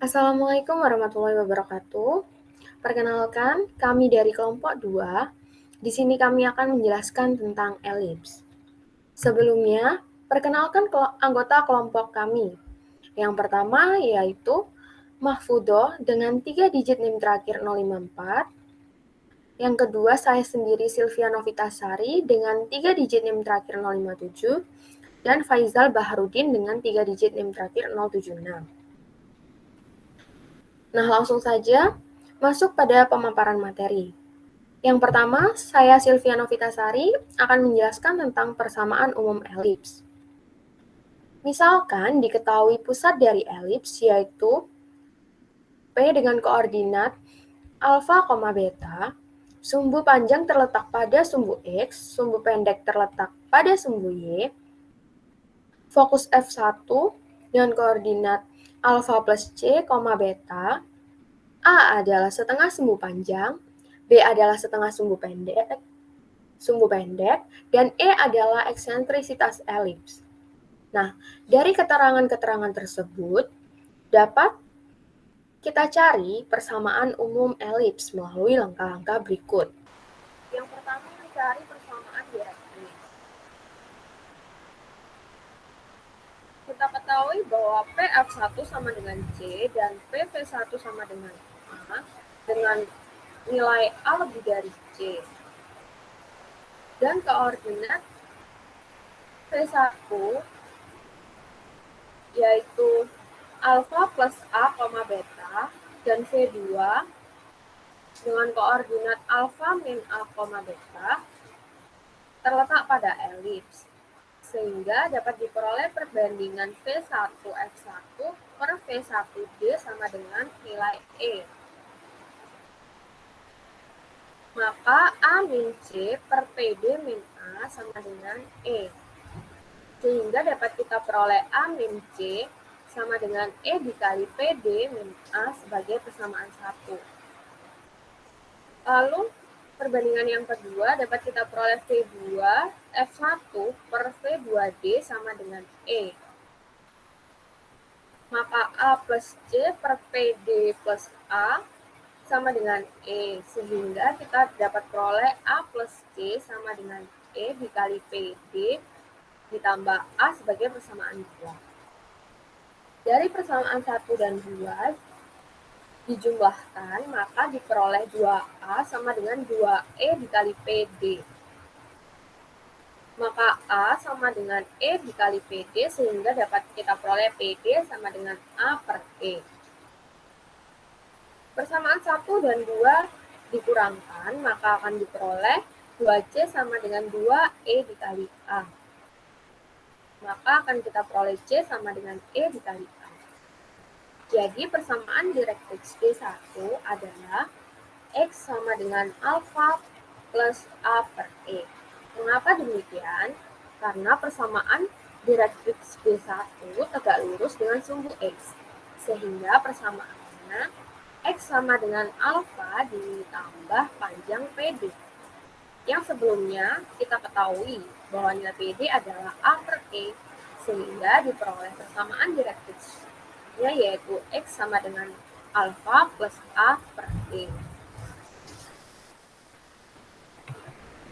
Assalamualaikum warahmatullahi wabarakatuh. Perkenalkan, kami dari kelompok 2. Di sini kami akan menjelaskan tentang elips. Sebelumnya, perkenalkan anggota kelompok kami. Yang pertama yaitu Mahfudoh dengan 3 digit NIM terakhir 054. Yang kedua, saya sendiri Sylvia Novitasari dengan 3 digit NIM terakhir 057. Dan Faizal Baharudin dengan 3 digit NIM terakhir 076. Nah, langsung saja masuk pada pemaparan materi. Yang pertama, saya Sylvia Novitasari akan menjelaskan tentang persamaan umum elips. Misalkan diketahui pusat dari elips yaitu P dengan koordinat alfa, beta, sumbu panjang terletak pada sumbu X, sumbu pendek terletak pada sumbu Y, fokus F1 dengan koordinat alfa plus C, beta, A adalah setengah sumbu panjang, B adalah setengah sumbu pendek, dan E adalah eksentrisitas elips. Nah, dari keterangan-keterangan tersebut, dapat kita cari persamaan umum elips melalui langkah-langkah berikut. Yang pertama, mencari persamaan direktris. Kita ketahui bahwa PF1 sama dengan C dan PV1 sama dengan A dengan nilai A lebih dari C. Dan koordinat V1 yaitu alfa plus A, beta, dan V2 dengan koordinat alfa min A, beta terletak pada elips, sehingga dapat diperoleh perbandingan V1F1 per V1D sama dengan nilai E. Maka A min C per PD min A sama dengan E. Sehingga dapat kita peroleh A min C sama dengan E dikali PD min A sebagai persamaan 1. Lalu, perbandingan yang kedua dapat kita peroleh V2 F1 per V2D sama dengan E. Maka A plus C per PD plus A sama dengan E. Sehingga kita dapat peroleh A plus C sama dengan E dikali PD ditambah A sebagai persamaan 2. Dari persamaan 1 dan 2 dijumlahkan, maka diperoleh 2A sama dengan 2E dikali PD. Maka A sama dengan E dikali PD, sehingga dapat kita peroleh PD sama dengan A per E. Persamaan 1 dan 2 dikurangkan, maka akan diperoleh 2C sama dengan 2E dikali A. Maka akan kita peroleh C sama dengan E dikali A. Jadi persamaan direktrix D1 adalah X sama dengan alfa plus A per E. Mengapa demikian? Karena persamaan direktrix D1 tegak lurus dengan sumbu X. Sehingga persamaannya X sama dengan alfa ditambah panjang PD. Yang sebelumnya kita ketahui bahwa nilai PD adalah A per E, sehingga diperoleh persamaan direktrixnya yaitu X sama dengan alfa plus A per E.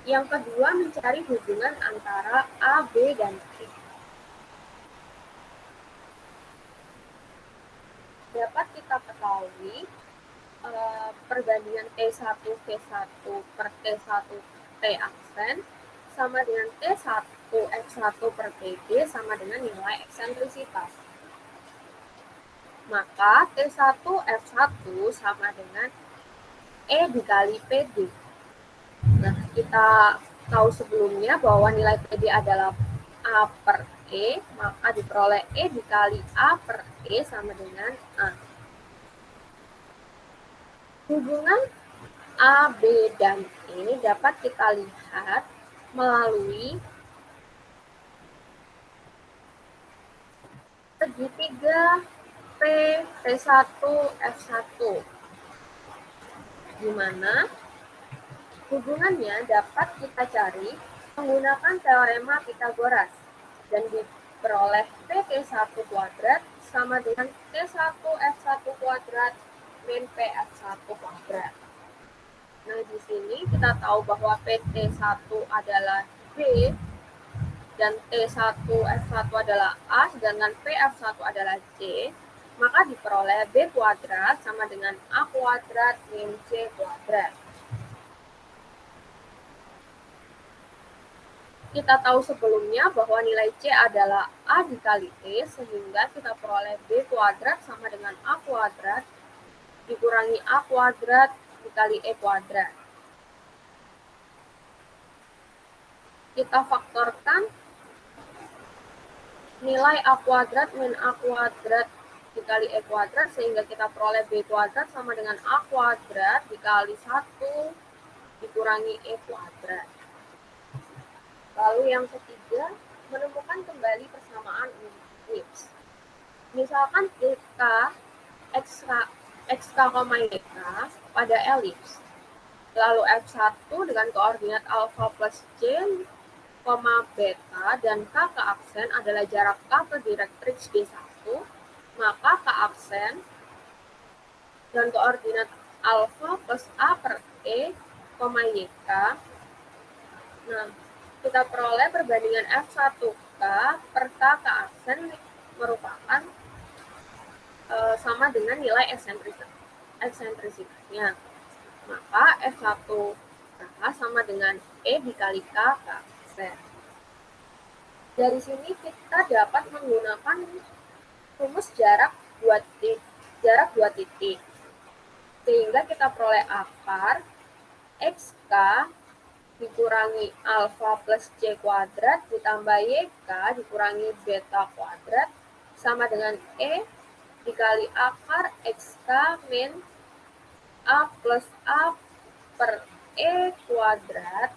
Yang kedua, mencari hubungan antara A, B, dan E. Dapat kita ketahui perbandingan T1 V1 per T1 T aksen sama dengan T1 F1 per PD sama dengan nilai eksentrisitas. Maka T1 F1 sama dengan E dikali PD. Nah, kita tahu sebelumnya bahwa nilai PD adalah A per E, maka diperoleh E dikali A per E sama dengan A. Hubungan A, B, dan E dapat kita lihat melalui segitiga P, P1, F1, di mana hubungannya dapat kita cari menggunakan teorema Pythagoras dan diperoleh PT1 kuadrat sama dengan T1 F1 kuadrat min P1 kuadrat. Nah, di sini kita tahu bahwa PT1 adalah B dan T1 F1 adalah A, sedangkan PF1 adalah C, maka diperoleh B kuadrat sama dengan A kuadrat min C kuadrat. Kita tahu sebelumnya bahwa nilai C adalah A dikali T, sehingga kita peroleh B kuadrat sama dengan A kuadrat dikurangi A kuadrat dikali E kuadrat. Kita faktorkan nilai A kuadrat min A kuadrat dikali E kuadrat, sehingga kita peroleh B kuadrat sama dengan A kuadrat dikali 1 dikurangi E kuadrat. Lalu yang ketiga, menemukan kembali persamaan elips. Misalkan kita x k, y k pada elips. Lalu F1 dengan koordinat alfa plus J, beta, dan K ke aksen adalah jarak K ke direktrix D1, maka K aksen dan koordinat alfa plus A per E, YK. Nah, kita peroleh perbandingan F1K per K ke aksen merupakan sama dengan nilai eksentrisitasnya. Maka F1K sama dengan E dikali K ke aksen. Dari sini kita dapat menggunakan rumus jarak 2 titik. Sehingga kita peroleh akar XK dikurangi alfa plus C kuadrat ditambah YK dikurangi beta kuadrat sama dengan E dikali akar XK min A plus A per E kuadrat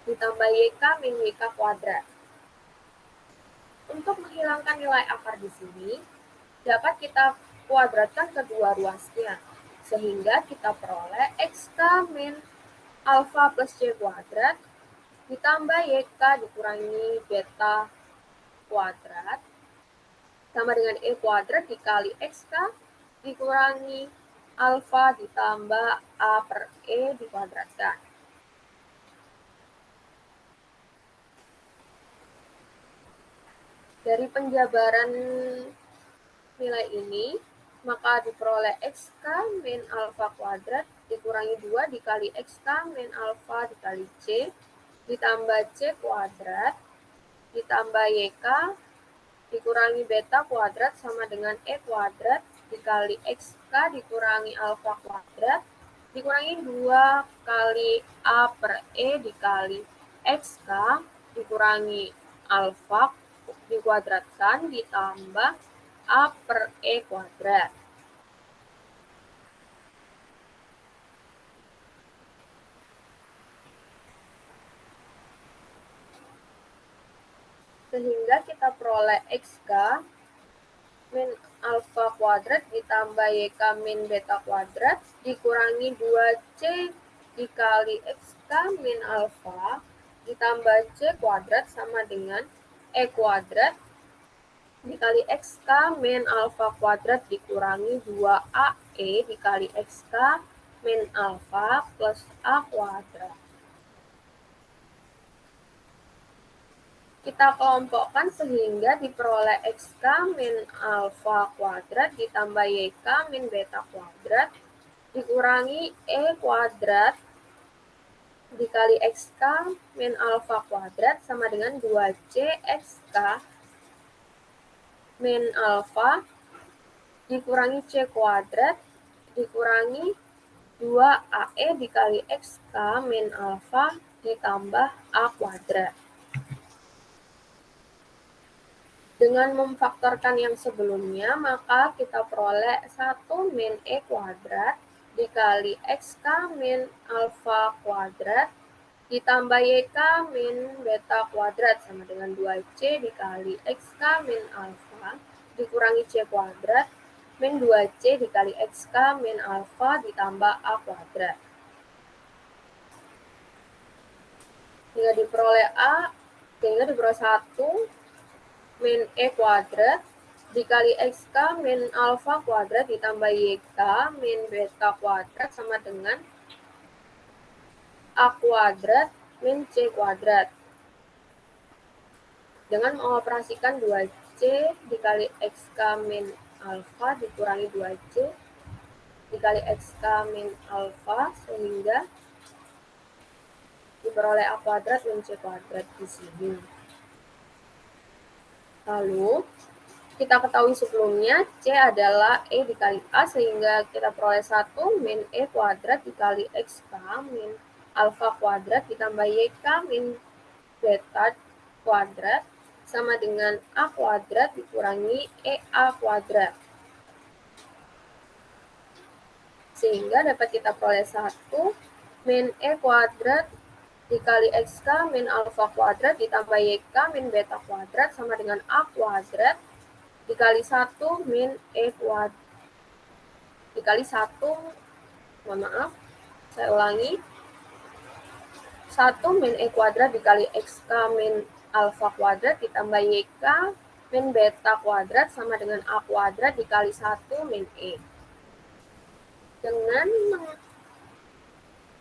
ditambah YK min YK kuadrat. Untuk menghilangkan nilai akar di sini, dapat kita kuadratkan kedua ruasnya, sehingga kita peroleh XK min alfa plus C kuadrat ditambah YK dikurangi beta kuadrat sama dengan E kuadrat dikali XK dikurangi alfa ditambah A per E dikuadratkan. Dari penjabaran nilai ini, maka diperoleh XK min alfa kuadrat dikurangi 2 dikali XK min alfa dikali C ditambah C kuadrat ditambah YK dikurangi beta kuadrat sama dengan E kuadrat dikali XK dikurangi alfa kuadrat dikurangi 2 kali A per E dikali XK dikurangi alfa dikuadratkan ditambah A per E kuadrat. Sehingga kita peroleh XK min alfa kuadrat ditambah YK min beta kuadrat dikurangi 2C dikali XK min alfa ditambah C kuadrat sama dengan E kuadrat dikali XK min alfa kuadrat dikurangi 2AE dikali XK min alfa plus A kuadrat. Kita kelompokkan sehingga diperoleh XK min alfa kuadrat ditambah YK min beta kuadrat dikurangi E kuadrat dikali XK min alfa kuadrat sama dengan 2C XK min alfa dikurangi C kuadrat dikurangi 2AE dikali XK min alfa ditambah A kuadrat. Dengan memfaktorkan yang sebelumnya, maka kita peroleh 1 min E kuadrat dikali XK min alfa kuadrat ditambah YK min beta kuadrat sama dengan 2C dikali XK min alfa dikurangi C kuadrat min 2C dikali XK min alfa ditambah A kuadrat. Sehingga diperoleh 1 min E kuadrat dikali XK min alfa kuadrat ditambah YK min beta kuadrat sama dengan A kuadrat min C kuadrat. Dengan mengoperasikan 2C dikali XK min alfa dikurangi 2C dikali XK min alfa sehingga diperoleh A kuadrat min C kuadrat di sini. Lalu, kita ketahui sebelumnya C adalah E dikali A sehingga kita peroleh 1 min E kuadrat dikali XK min alfa kuadrat ditambah YK min beta kuadrat sama dengan A kuadrat dikurangi EA kuadrat. Sehingga dapat kita peroleh 1 min E kuadrat dikali XK min alfa kuadrat ditambah YK min beta kuadrat sama dengan A kuadrat dikali 1 min E kuadrat dikali 1, mohon maaf, saya ulangi, 1 min E kuadrat dikali XK min alfa kuadrat ditambah YK min beta kuadrat sama dengan A kuadrat dikali 1 min E.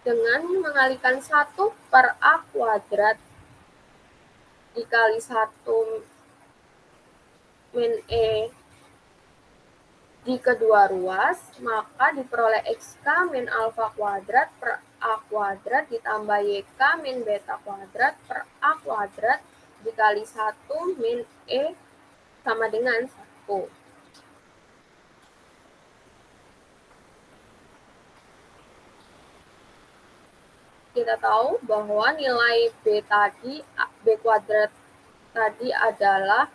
Dengan mengalihkan 1 per A kuadrat dikali 1 min E di kedua ruas, maka diperoleh XK min alfa kuadrat per A kuadrat ditambah YK min beta kuadrat per A kuadrat dikali 1 min E sama dengan 1. Kita tahu bahwa nilai B kuadrat tadi adalah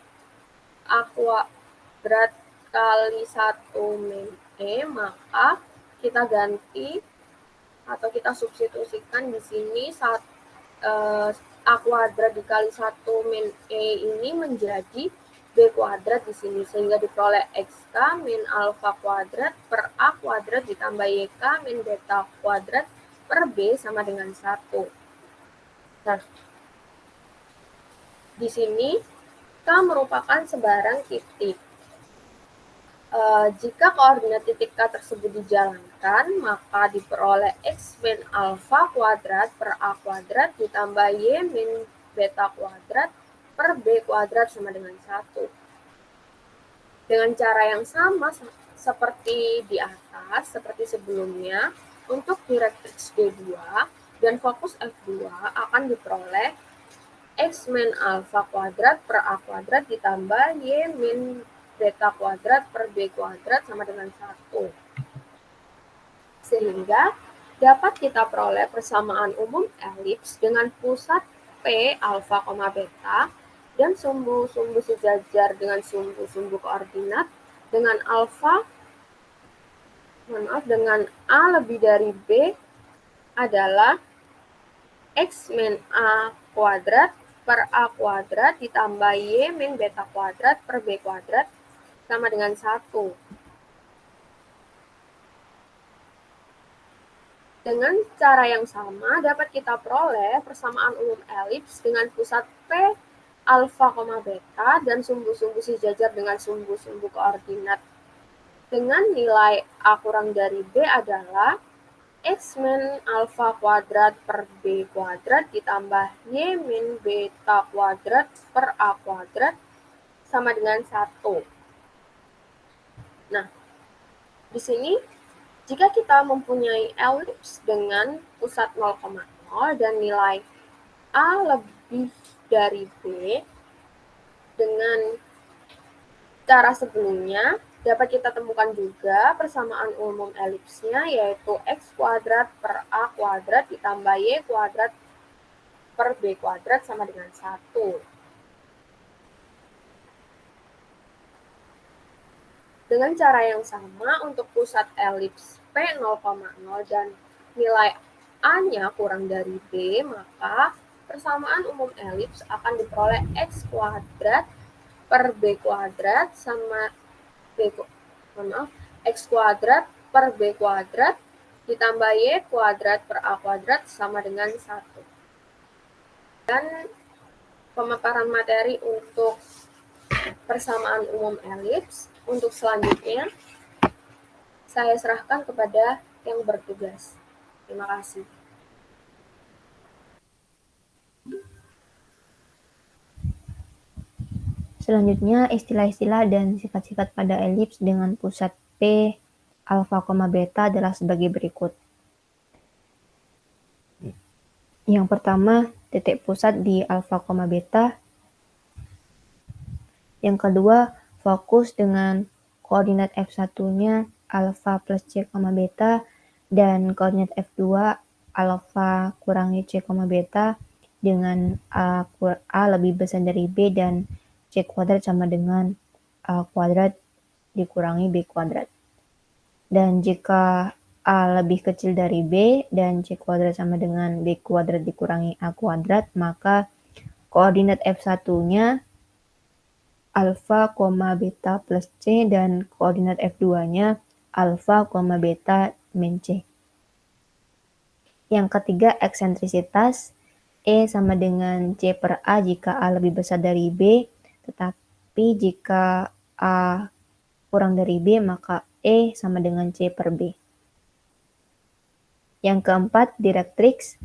A kuadrat kali 1 min E, maka kita ganti atau kita substitusikan di sini A kuadrat dikali 1 min E ini menjadi B kuadrat di sini, sehingga diperoleh XK min alfa kuadrat per A kuadrat ditambah YK min beta kuadrat per B sama dengan 1. Nah, di sini K merupakan sebarang titik. Jika koordinat titik K tersebut dijalankan, maka diperoleh X min alfa kuadrat per A kuadrat ditambah Y min beta kuadrat per B kuadrat sama dengan 1. Dengan cara yang sama seperti di atas, seperti sebelumnya, untuk direktrix D2 dan fokus F2 akan diperoleh X min alfa kuadrat per A kuadrat ditambah Y min beta kuadrat per B kuadrat sama dengan 1. Sehingga dapat kita peroleh persamaan umum elips dengan pusat P alfa, beta dan sumbu-sumbu sejajar dengan sumbu-sumbu koordinat dengan alfa, dengan A lebih dari B adalah X min A kuadrat per A kuadrat ditambah Y min beta kuadrat per B kuadrat sama dengan 1. Dengan cara yang sama dapat kita peroleh persamaan umum elips dengan pusat P alfa, beta dan sumbu-sumbu sejajar dengan sumbu-sumbu koordinat dengan nilai A kurang dari B adalah X min alfa kuadrat per B kuadrat ditambah Y min beta kuadrat per A kuadrat sama dengan 1. Nah, di sini jika kita mempunyai elips dengan pusat 0,0 dan nilai A lebih dari B, dengan cara sebelumnya dapat kita temukan juga persamaan umum elipsnya, yaitu X kuadrat per A kuadrat ditambah Y kuadrat per B kuadrat sama dengan 1. Dengan cara yang sama untuk pusat elips P 0,0 dan nilai A-nya kurang dari B, maka persamaan umum elips akan diperoleh X kuadrat per B kuadrat sama X kuadrat per B kuadrat ditambah Y kuadrat per A kuadrat sama dengan 1. Dan pemaparan materi untuk persamaan umum elips. Untuk selanjutnya, saya serahkan kepada yang bertugas. Terima kasih. Selanjutnya, istilah-istilah dan sifat-sifat pada elips dengan pusat P, alfa, beta adalah sebagai berikut. Yang pertama, titik pusat di alfa, beta. Yang kedua, fokus dengan koordinat F1-nya alfa plus C, beta, dan koordinat F2 alfa kurangi C, beta dengan A lebih besar dari B dan C kuadrat sama dengan A kuadrat dikurangi B kuadrat. Dan jika A lebih kecil dari B dan C kuadrat sama dengan B kuadrat dikurangi A kuadrat, maka koordinat F1-nya alfa, beta plus C dan koordinat F2-nya alfa, beta min C. Yang ketiga, eksentrisitas. E sama dengan C per A jika A lebih besar dari B, tetapi jika A kurang dari B, maka E sama dengan C per B. Yang keempat, direktrix.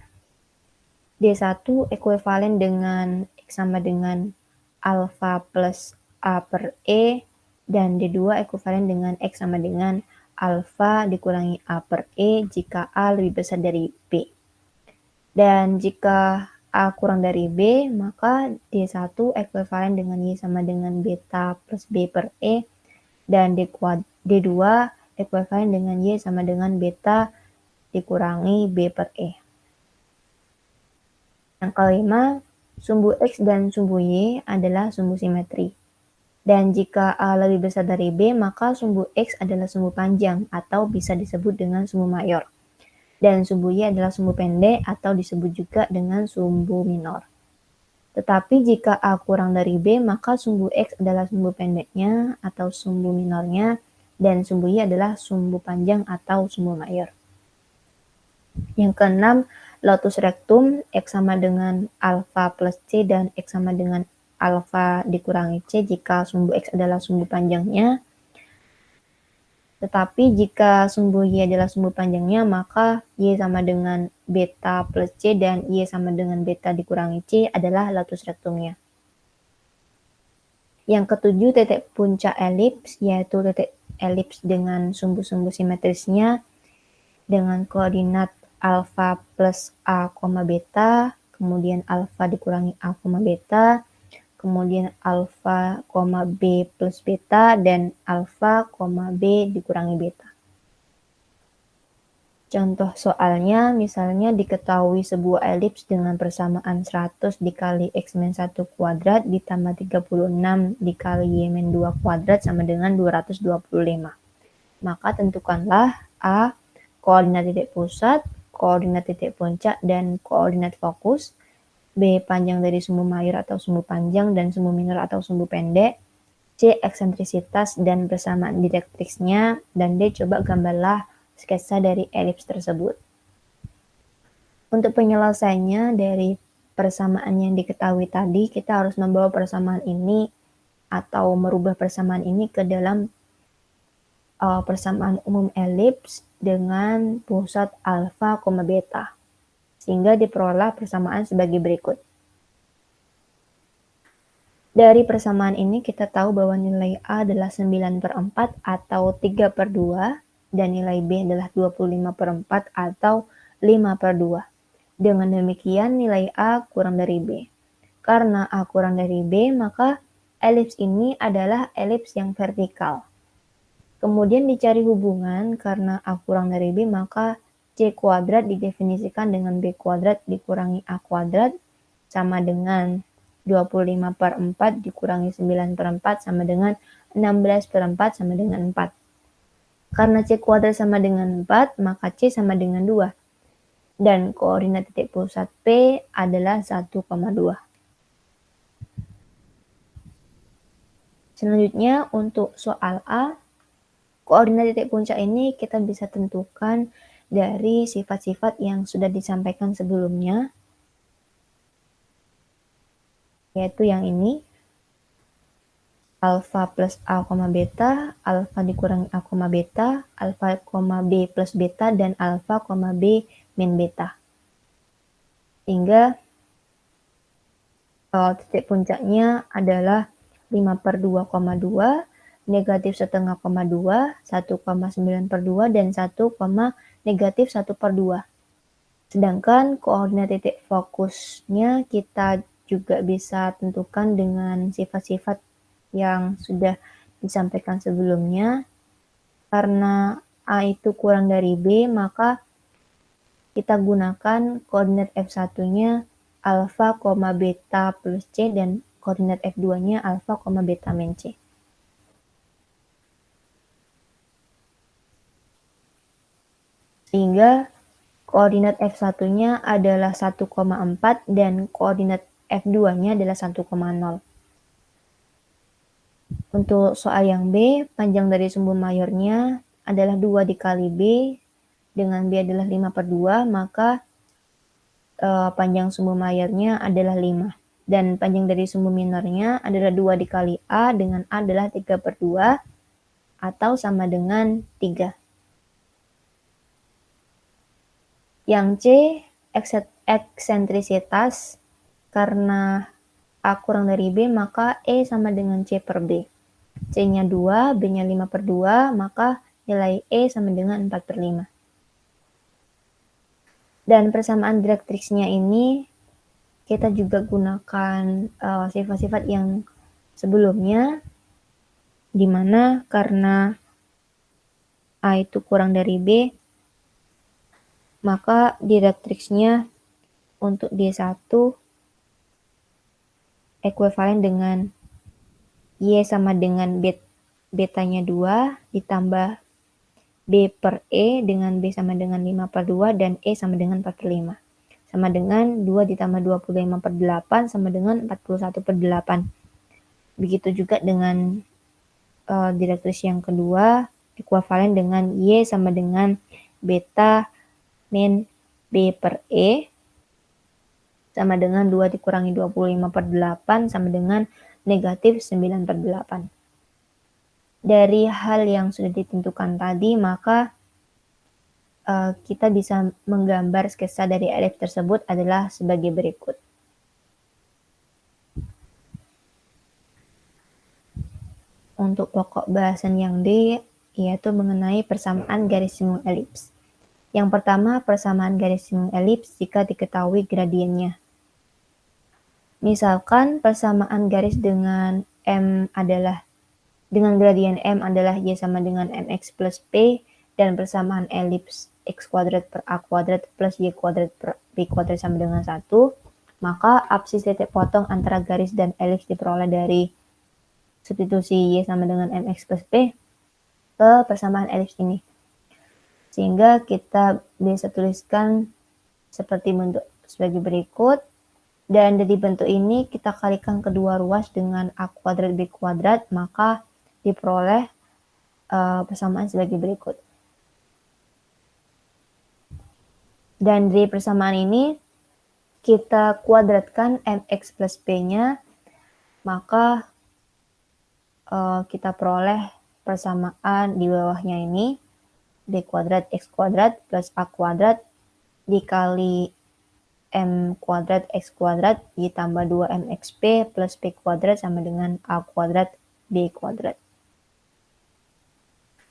D1 ekuivalen dengan X sama dengan alfa plus A per E, dan D2 ekuivalen dengan X sama dengan alfa dikurangi A per E jika A lebih besar dari B. Dan jika A kurang dari B, maka D1 ekuivalen dengan Y sama dengan beta plus B per E, dan D2 ekuivalen dengan Y sama dengan beta dikurangi B per E. Yang kelima, sumbu X dan sumbu Y adalah sumbu simetri. Dan jika A lebih besar dari B, maka sumbu X adalah sumbu panjang atau bisa disebut dengan sumbu mayor. Dan sumbu Y adalah sumbu pendek atau disebut juga dengan sumbu minor. Tetapi jika A kurang dari B, maka sumbu X adalah sumbu pendeknya atau sumbu minornya, dan sumbu Y adalah sumbu panjang atau sumbu mayor. Yang keenam, lotus rectum, X sama dengan alfa plus C dan X sama dengan alfa dikurangi C jika sumbu X adalah sumbu panjangnya. Tetapi jika sumbu Y adalah sumbu panjangnya, maka Y sama dengan beta plus C dan Y sama dengan beta dikurangi C adalah lotus rectumnya. Yang ketujuh, titik puncak elips, yaitu titik elips dengan sumbu-sumbu simetrisnya dengan koordinat alfa plus A, beta, kemudian alfa dikurangi A, beta, kemudian alfa, B plus beta, dan alfa, B dikurangi beta. Contoh soalnya, misalnya diketahui sebuah elips dengan persamaan 100 dikali X-1 kuadrat ditambah 36 dikali Y-2 kuadrat sama dengan 225. Maka tentukanlah A, koordinat titik pusat, koordinat titik puncak, dan koordinat fokus. B, panjang dari sumbu mayor atau sumbu panjang dan sumbu minor atau sumbu pendek. C, eksentrisitas dan persamaan direktriksnya. Dan D, coba gambarlah sketsa dari elips tersebut. Untuk penyelesaiannya dari persamaan yang diketahui tadi, kita harus membawa persamaan ini atau merubah persamaan ini ke dalam persamaan umum elips dengan pusat alfa, beta. Sehingga diperoleh persamaan sebagai berikut. Dari persamaan ini kita tahu bahwa nilai A adalah 9/4 atau 3/2 dan nilai B adalah 25/4 atau 5/2. Dengan demikian nilai A kurang dari B. Karena A kurang dari B, maka elips ini adalah elips yang vertikal. Kemudian dicari hubungan, karena A kurang dari B, maka C kuadrat didefinisikan dengan B kuadrat dikurangi A kuadrat sama dengan 25/4 dikurangi 9/4 sama dengan 16/4 sama dengan 4. Karena C kuadrat sama dengan 4, maka C sama dengan 2. Dan koordinat titik pusat P adalah 1,2. Selanjutnya untuk soal A, koordinat titik puncak ini kita bisa tentukan dari sifat-sifat yang sudah disampaikan sebelumnya, yaitu yang ini. alfa plus A, beta, alfa dikurangi A, beta, alfa, B plus beta, dan alfa, B min beta. Sehingga titik puncaknya adalah 5/2,2, negatif setengah, 2, 1,9/2, dan 1, negatif 1/2. Sedangkan koordinat titik fokusnya kita juga bisa tentukan dengan sifat-sifat yang sudah disampaikan sebelumnya. Karena A itu kurang dari B, maka kita gunakan koordinat F1-nya alfa, beta plus C, dan koordinat F2-nya alfa, beta min C. Sehingga koordinat F1-nya adalah 1,4 dan koordinat F2-nya adalah 1,0. Untuk soal yang B, panjang dari sumbu mayornya adalah 2 dikali B, dengan B adalah 5/2, maka panjang sumbu mayornya adalah 5. Dan panjang dari sumbu minornya adalah 2 dikali A, dengan A adalah 3/2, atau sama dengan 3. Yang C, eksentrisitas, karena A kurang dari B, maka E sama dengan C per B. C-nya 2, B-nya 5/2, maka nilai E sama dengan 4/5. Dan persamaan direktriksnya ini kita juga gunakan sifat-sifat yang sebelumnya, di mana karena A itu kurang dari B, maka direktriksnya untuk D1 ekuivalen dengan Y sama dengan betanya 2 ditambah B per E dengan B sama dengan 5/2 dan E sama dengan 4/5. Sama dengan 2 ditambah 25/8 sama dengan 41/8. Begitu juga dengan direktris yang kedua, ekuivalen dengan Y sama dengan beta min B per E sama dengan 2 dikurangi 25/8 sama dengan negatif 9/8. Dari hal yang sudah ditentukan tadi, maka kita bisa menggambar sketsa dari elips tersebut adalah sebagai berikut. Untuk pokok bahasan yang D, yaitu mengenai persamaan garis singgung elips. Yang pertama, persamaan garis singgung elips jika diketahui gradiennya. Misalkan persamaan garis dengan gradien M adalah Y sama dengan MX plus P, dan persamaan elips X kuadrat per A kuadrat plus Y kuadrat per B kuadrat sama dengan 1, maka absis titik potong antara garis dan elips diperoleh dari substitusi Y sama dengan MX plus P ke persamaan elips ini. Sehingga kita bisa tuliskan seperti bentuk sebagai berikut. Dan dari bentuk ini kita kalikan kedua ruas dengan A kuadrat B kuadrat, maka diperoleh persamaan sebagai berikut. Dan dari persamaan ini kita kuadratkan MX plus P-nya, maka kita peroleh persamaan di bawahnya ini B kuadrat X kuadrat plus A kuadrat dikali M kuadrat X kuadrat ditambah 2MXP plus P kuadrat sama dengan A kuadrat B kuadrat.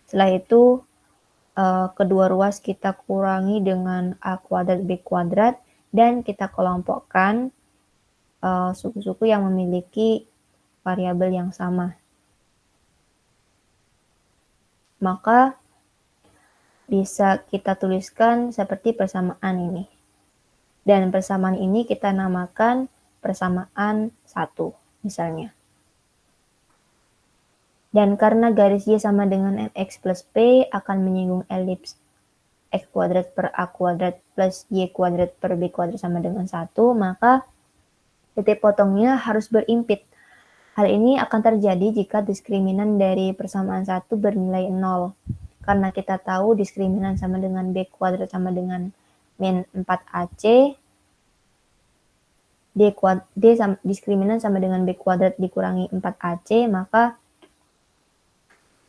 Setelah itu kedua ruas kita kurangi dengan A kuadrat B kuadrat dan kita kelompokkan suku-suku yang memiliki variabel yang sama. Maka bisa kita tuliskan seperti persamaan ini. Dan persamaan ini kita namakan persamaan 1 misalnya. Dan karena garis Y sama dengan MX plus P akan menyinggung elips X kuadrat per A kuadrat plus Y kuadrat per B kuadrat sama dengan 1, maka titik potongnya harus berimpit. Hal ini akan terjadi jika diskriminan dari persamaan 1 bernilai 0. Karena kita tahu diskriminan sama dengan B kuadrat sama dengan min 4AC, diskriminan sama dengan B kuadrat dikurangi 4AC, maka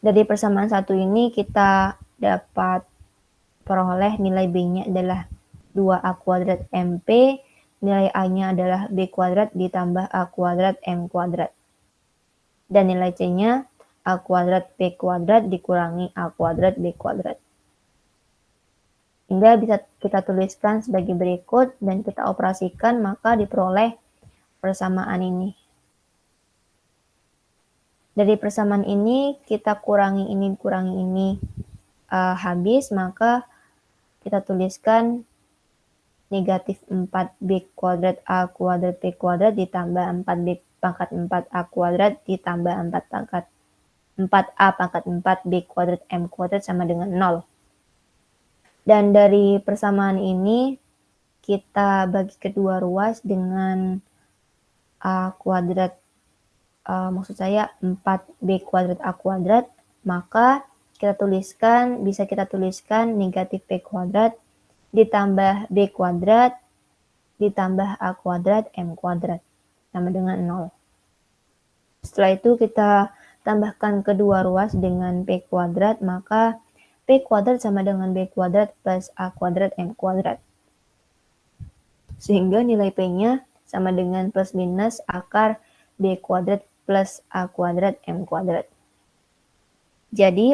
dari persamaan satu ini kita dapat peroleh nilai B-nya adalah 2A kuadrat MP, nilai A-nya adalah B kuadrat ditambah A kuadrat M kuadrat. Dan nilai C-nya A kuadrat B kuadrat dikurangi A kuadrat B kuadrat. Hingga bisa kita tuliskan sebagai berikut dan kita operasikan, maka diperoleh persamaan ini. Dari persamaan ini kita kurangi ini habis, maka kita tuliskan negatif 4B kuadrat A kuadrat B kuadrat ditambah 4B pangkat 4A kuadrat ditambah 4A pangkat 4B kuadrat M kuadrat sama dengan 0. Dan dari persamaan ini kita bagi kedua ruas dengan A kuadrat, maksud saya 4B kuadrat A kuadrat, maka bisa kita tuliskan negatif B kuadrat ditambah B kuadrat ditambah A kuadrat M kuadrat sama dengan 0. Setelah itu kita tambahkan kedua ruas dengan P kuadrat, maka P kuadrat sama dengan B kuadrat plus A kuadrat M kuadrat. Sehingga nilai P-nya sama dengan plus minus akar B kuadrat plus A kuadrat M kuadrat. Jadi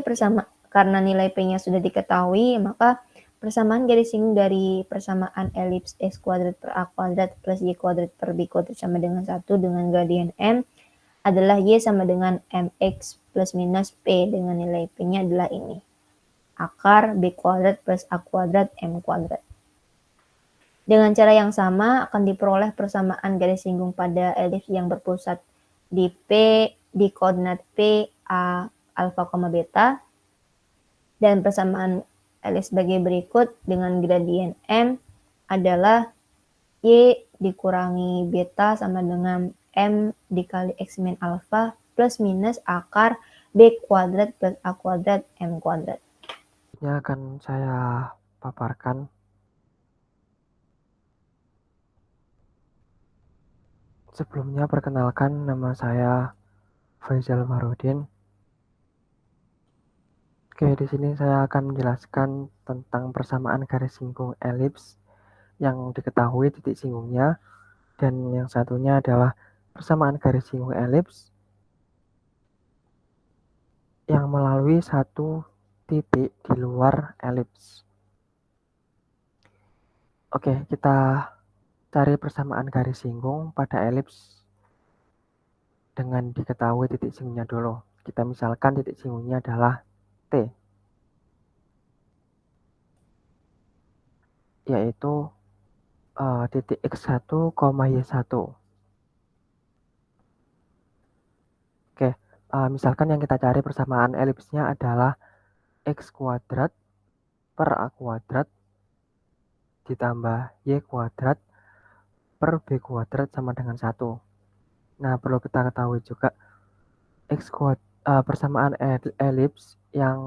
karena nilai P-nya sudah diketahui, maka persamaan garis singgung dari persamaan elips X kuadrat per A kuadrat plus Y kuadrat per B kuadrat sama dengan 1 dengan gradien M adalah Y sama dengan MX plus minus P dengan nilai P-nya adalah ini. Akar B kuadrat plus A kuadrat M kuadrat. Dengan cara yang sama akan diperoleh persamaan garis singgung pada elips yang berpusat di koordinat P, A, alfa, beta. Dan persamaan elips sebagai berikut dengan gradien M adalah Y dikurangi beta sama dengan M dikali X min alfa plus minus akar B kuadrat plus A kuadrat M kuadrat. Ini akan saya paparkan. Sebelumnya perkenalkan, nama saya Faizal Marudin. Oke, di sini saya akan menjelaskan tentang persamaan garis singgung elips yang diketahui titik singgungnya, dan yang satunya adalah persamaan garis singgung elips yang melalui satu titik di luar elips. Oke, kita cari persamaan garis singgung pada elips dengan diketahui titik singgungnya dulu. Kita misalkan titik singgungnya adalah T, yaitu titik X1, Y1. Oke, misalkan yang kita cari persamaan elipsnya adalah X kuadrat per A kuadrat ditambah Y kuadrat per B kuadrat sama dengan 1. Nah, perlu kita ketahui juga persamaan elips yang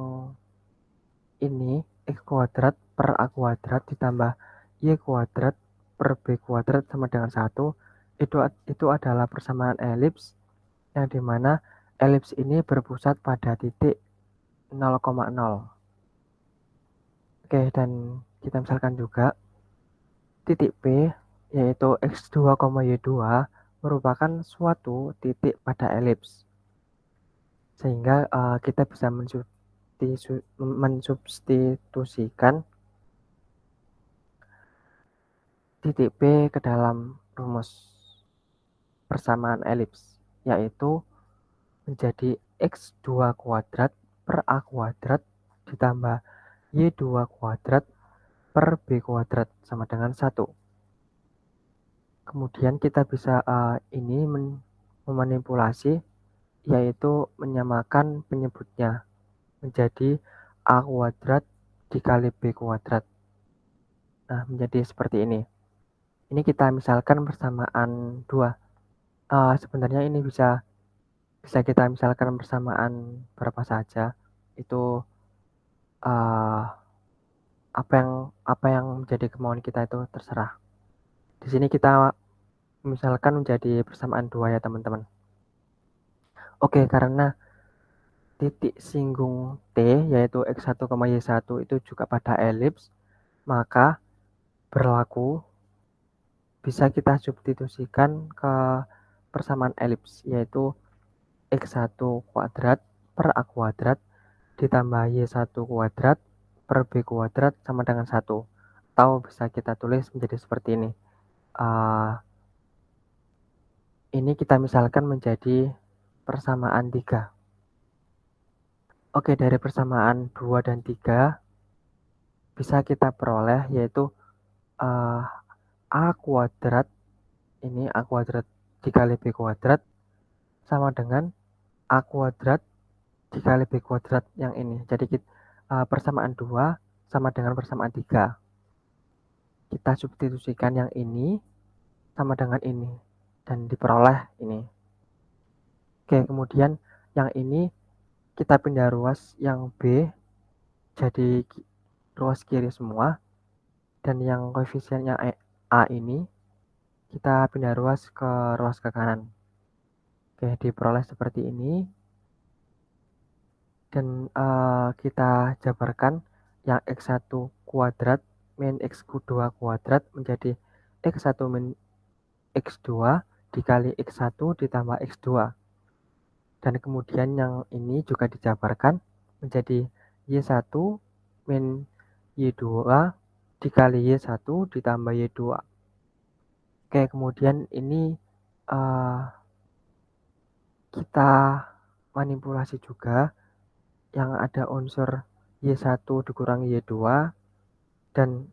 ini X kuadrat per A kuadrat ditambah Y kuadrat per B kuadrat sama dengan 1. Itu adalah persamaan elips yang dimana elips ini berpusat pada titik 0,0. Oke, dan kita misalkan juga titik P yaitu X2, Y2 merupakan suatu titik pada elips, sehingga kita bisa mensubstitusikan titik P ke dalam rumus persamaan elips, yaitu menjadi X2 kuadrat per A kuadrat ditambah Y2 kuadrat per B kuadrat sama dengan 1. Kemudian kita bisa memanipulasi, yaitu menyamakan penyebutnya menjadi A kuadrat dikali B kuadrat. Nah, menjadi seperti ini. Ini kita misalkan persamaan 2. Sebenarnya ini bisa kita misalkan persamaan berapa saja. Itu apa yang menjadi kemauan kita itu terserah. Di sini kita misalkan menjadi persamaan 2 ya teman-teman. Oke, karena titik singgung T yaitu X1, Y1 itu juga pada elips, maka berlaku bisa kita substitusikan ke persamaan elips yaitu X1 kuadrat per A kuadrat ditambah Y1 kuadrat per B kuadrat sama dengan 1. Atau bisa kita tulis menjadi seperti ini. Ini kita misalkan menjadi persamaan 3. Oke, dari persamaan 2 dan 3 bisa kita peroleh yaitu A kuadrat, ini A kuadrat dikali B kuadrat sama dengan A kuadrat dikali B kuadrat yang ini. Jadi persamaan 2 sama dengan persamaan 3. Kita substitusikan yang ini sama dengan ini dan diperoleh ini. Oke, kemudian yang ini kita pindah ruas yang B jadi ruas kiri semua, dan yang koefisiennya A ini kita pindah ruas ke kanan. Oke, diperoleh seperti ini. Dan kita jabarkan yang X1 kuadrat min X2 kuadrat menjadi X1 min X2 dikali X1 ditambah X2. Dan kemudian yang ini juga dijabarkan menjadi Y1 min Y2 dikali Y1 ditambah Y2. Oke, kemudian ini kita manipulasi juga yang ada unsur Y1 dikurangi Y2 dan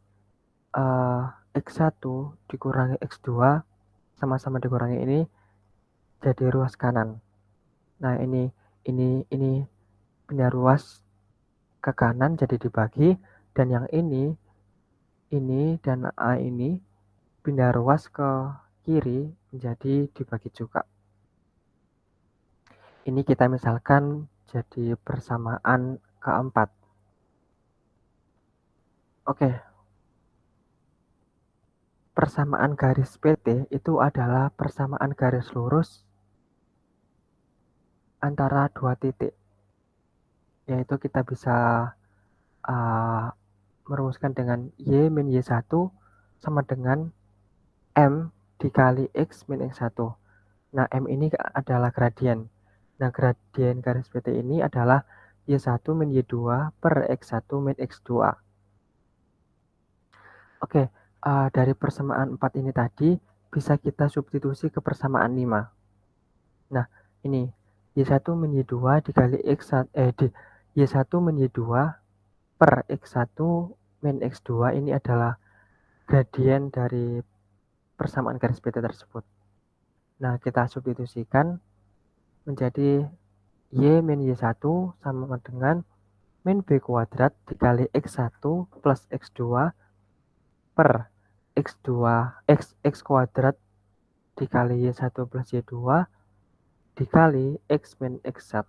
X1 dikurangi X2 sama-sama dikurangi ini jadi ruas kanan. Nah, ini pindah ruas ke kanan jadi dibagi, dan yang ini dan A ini pindah ruas ke kiri menjadi dibagi juga. Ini kita misalkan jadi persamaan keempat. Oke. Persamaan garis PT itu adalah persamaan garis lurus antara dua titik. Yaitu kita bisa merumuskan dengan Y min Y1 sama dengan M dikali X min X1. Nah, M ini adalah gradien. Nah, gradien garis PT ini adalah Y1 min Y2 per X1 min X2. Oke, dari persamaan 4 ini tadi bisa kita substitusi ke persamaan 5. Nah, ini Y1 min Y2 dikali Y1 min Y2 per X1 min X2 ini adalah gradien dari persamaan garis PT tersebut. Nah, kita substitusikan menjadi Y min Y1 sama dengan min B kuadrat dikali X1 plus X2 per X kuadrat dikali Y1 plus Y2 dikali X min X1.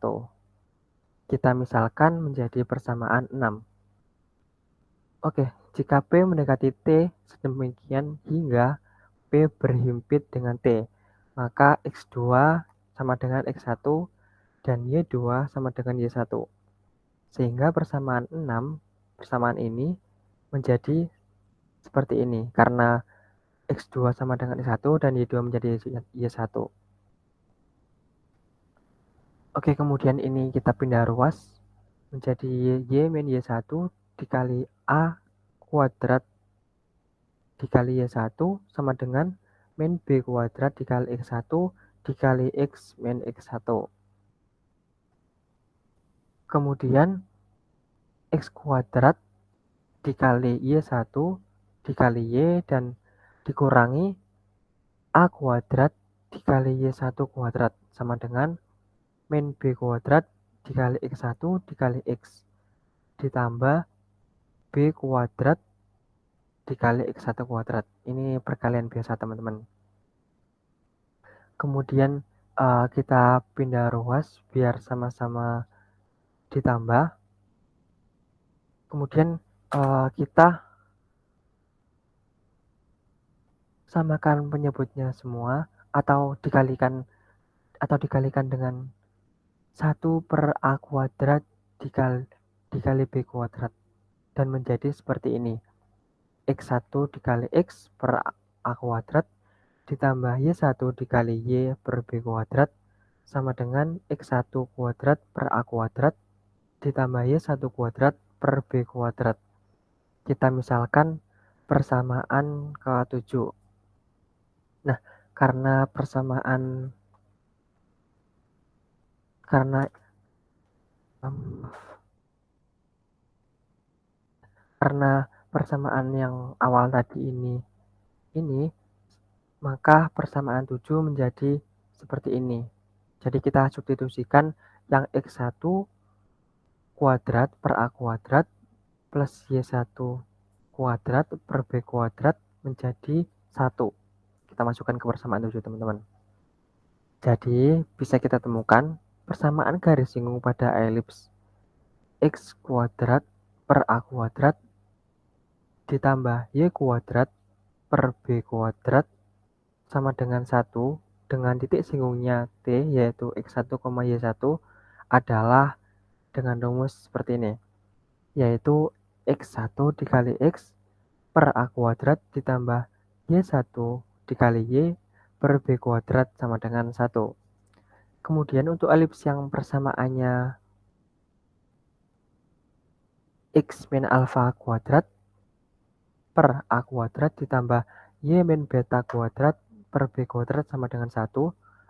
Kita misalkan menjadi persamaan 6. Oke, jika P mendekati T sedemikian hingga P berhimpit dengan T, maka X2 sama dengan X1 dan Y2 sama dengan Y1. Sehingga persamaan 6, persamaan ini menjadi seperti ini karena X2 sama dengan Y1 dan Y2 menjadi Y1. Oke, kemudian ini kita pindah ruas menjadi Y min Y1 dikali A kuadrat dikali Y1 sama dengan min B kuadrat dikali X1 dikali X min X1. Kemudian X kuadrat dikali Y1 dikali Y dan dikurangi A kuadrat dikali Y1 kuadrat sama dengan min B kuadrat dikali X1 dikali X ditambah B kuadrat dikali X1 kuadrat. Ini perkalian biasa teman-teman. Kemudian kita pindah ruas biar sama-sama ditambah. Kemudian kita samakan penyebutnya semua atau dikalikan dengan 1 per A kuadrat dikali B kuadrat dan menjadi seperti ini. X1 dikali X per A kuadrat ditambah Y1 dikali Y per B kuadrat sama dengan X1 kuadrat per A kuadrat ditambah Y1 kuadrat per B kuadrat. Kita misalkan persamaan ke-7. Nah, karena persamaan yang awal tadi ini, maka persamaan 7 menjadi seperti ini. Jadi kita substitusikan yang X1 kuadrat per A kuadrat plus Y1 kuadrat per B kuadrat menjadi 1. Kita masukkan ke persamaan 7, teman-teman. Jadi bisa kita temukan persamaan garis singgung pada elips X kuadrat per A kuadrat ditambah Y kuadrat per B kuadrat sama dengan 1 dengan titik singgungnya T yaitu X1, Y1 adalah dengan rumus seperti ini, yaitu X1 dikali X per A kuadrat ditambah Y1 dikali Y per B kuadrat sama dengan 1. Kemudian untuk elips yang persamaannya X min alfa kuadrat per A kuadrat ditambah Y min beta kuadrat per B kuadrat sama dengan 1,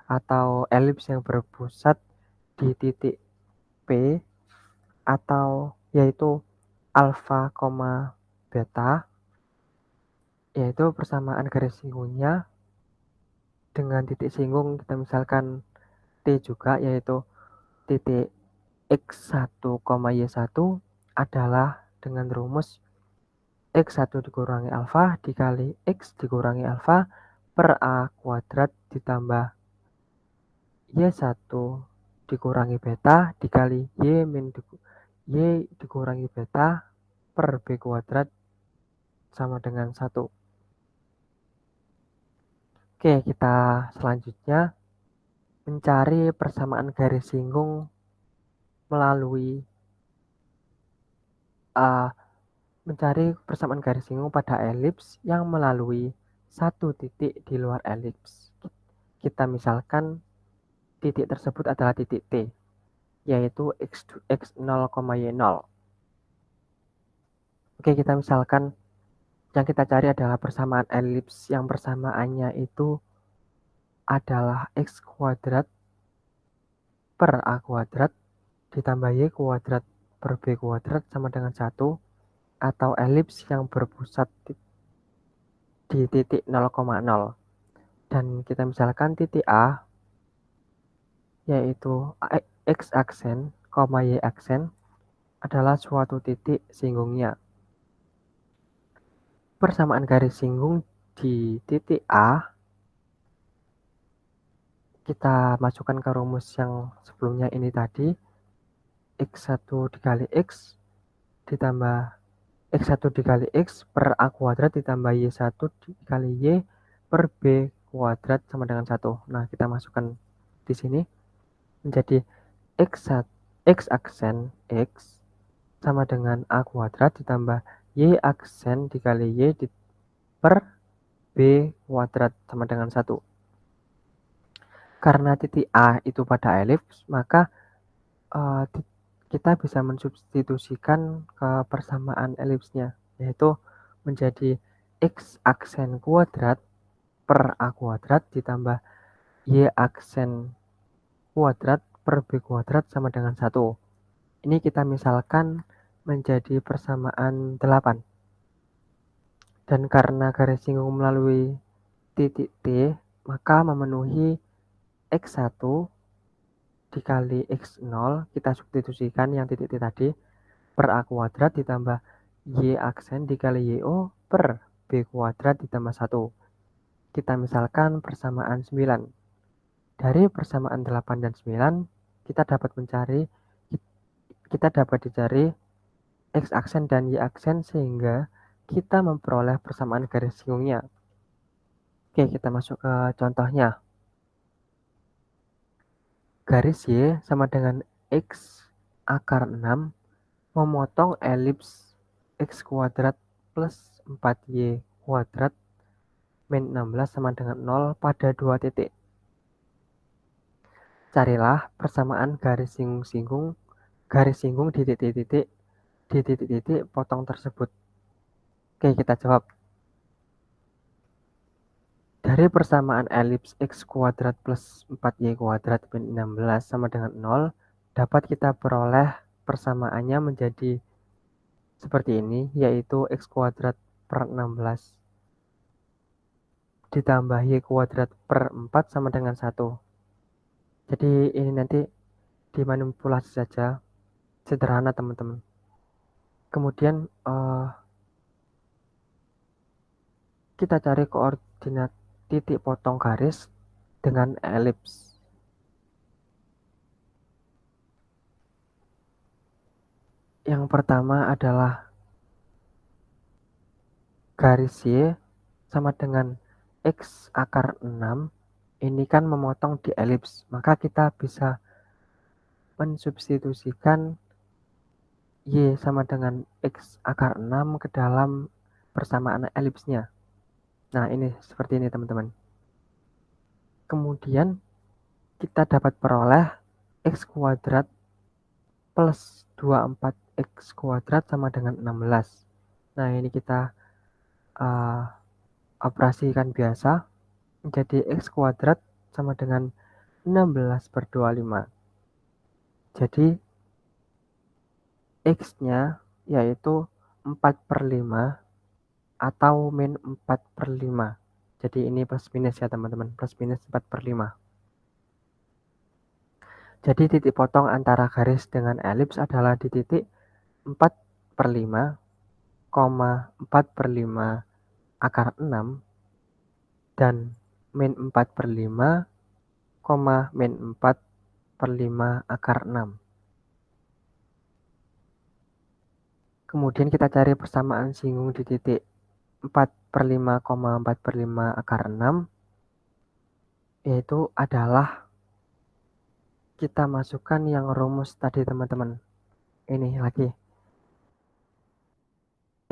atau elips yang berpusat di titik P atau yaitu alfa, beta, yaitu persamaan garis singgungnya dengan titik singgung kita misalkan T juga, yaitu titik X1, Y1 adalah dengan rumus X1 dikurangi alfa dikali X dikurangi alfa per A kuadrat ditambah Y1 dikurangi beta dikali Y dikurangi beta per B kuadrat sama dengan 1. Oke, kita selanjutnya mencari persamaan garis singgung pada elips yang melalui satu titik di luar elips. Kita misalkan titik tersebut adalah titik T, yaitu X0, Y0. Oke, kita misalkan yang kita cari adalah persamaan elips yang persamaannya itu adalah X kuadrat per A kuadrat ditambah Y kuadrat per B kuadrat sama dengan 1, atau elips yang berpusat di titik 0,0. Dan kita misalkan titik A yaitu X aksen, Y aksen adalah suatu titik singgungnya. Persamaan garis singgung di titik A kita masukkan ke rumus yang sebelumnya ini tadi, X1 dikali X ditambah X1 dikali X per A kuadrat ditambah Y1 dikali Y per B kuadrat sama dengan 1. Nah, kita masukkan di sini menjadi X aksen X sama dengan A kuadrat ditambah Y aksen dikali Y per B kuadrat sama dengan 1. Karena titik A itu pada elips, maka kita bisa mensubstitusikan ke persamaan elipsnya, yaitu menjadi X aksen kuadrat per A kuadrat ditambah Y aksen kuadrat per B kuadrat sama dengan 1. Ini kita misalkan menjadi persamaan 8. Dan karena garis singgung melalui titik T, maka memenuhi X1 dikali X0, kita substitusikan yang titik T tadi, per A kuadrat ditambah Y aksen dikali YO per B kuadrat ditambah 1. Kita misalkan persamaan 9. Dari persamaan 8 dan 9, kita dapat dicari X aksen dan Y aksen sehingga kita memperoleh persamaan garis singgungnya. Oke, kita masuk ke contohnya. Garis Y sama dengan X akar 6 memotong elips X kuadrat plus 4Y kuadrat min 16 sama dengan 0 pada 2 titik. Carilah persamaan garis singgung di titik-titik potong tersebut. Oke, kita jawab. Dari persamaan elips X kuadrat plus 4Y kuadrat min 16 sama dengan 0, dapat kita peroleh persamaannya menjadi seperti ini, yaitu X kuadrat per 16 ditambah Y kuadrat per 4 sama dengan 1. Jadi ini nanti dimanipulasi saja, sederhana teman-teman. Kemudian kita cari koordinat titik potong garis dengan elips. Yang pertama adalah garis Y sama dengan X akar 6. Ini kan memotong di elips, maka kita bisa mensubstitusikan Y sama dengan X akar 6 ke dalam persamaan elipsnya. Nah, ini seperti ini teman-teman. Kemudian kita dapat peroleh X kuadrat plus 24X kuadrat sama dengan 16. Nah, ini kita operasikan biasa. Jadi X kuadrat sama dengan 16 per 25. Jadi X-nya yaitu 4 per 5 atau min 4 per 5. Jadi ini plus minus ya teman-teman, plus minus 4 per 5. Jadi titik potong antara garis dengan elips adalah di titik 4 per 5, 4 per 5 akar 6, dan min 4 per 5, min 4 per 5 akar 6. Kemudian kita cari persamaan singgung di titik 4 per 5, 4 per 5 akar 6, yaitu adalah kita masukkan yang rumus tadi teman-teman. Ini lagi.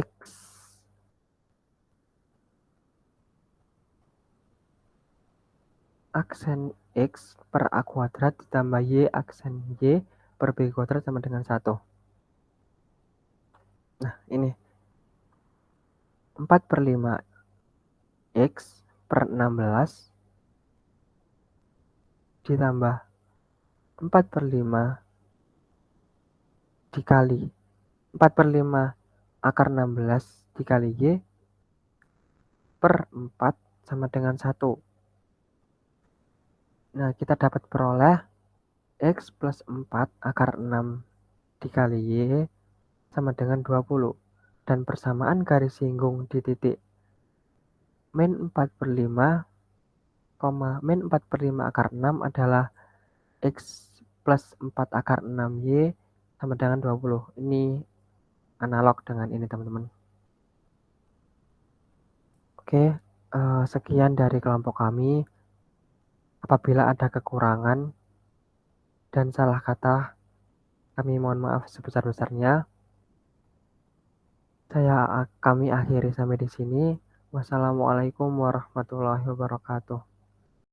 X aksen X per A kuadrat ditambah Y aksen Y per B kuadrat sama dengan 1. Nah, ini 4 per 5 X per 16 ditambah 4 per 5 dikali 4 per 5 akar 16 dikali Y per 4 sama dengan 1. Nah, kita dapat peroleh X plus 4 akar 6 dikali Y sama dengan 20. Dan persamaan garis singgung di titik min 4 per 5, min 4 per 5 akar 6 adalah X plus 4 akar 6Y sama dengan 20. Ini analog dengan ini teman-teman. Oke, sekian dari kelompok kami. Apabila ada kekurangan dan salah kata, kami mohon maaf sebesar-besarnya. Kami akhiri sampai di sini. Wassalamualaikum warahmatullahi wabarakatuh.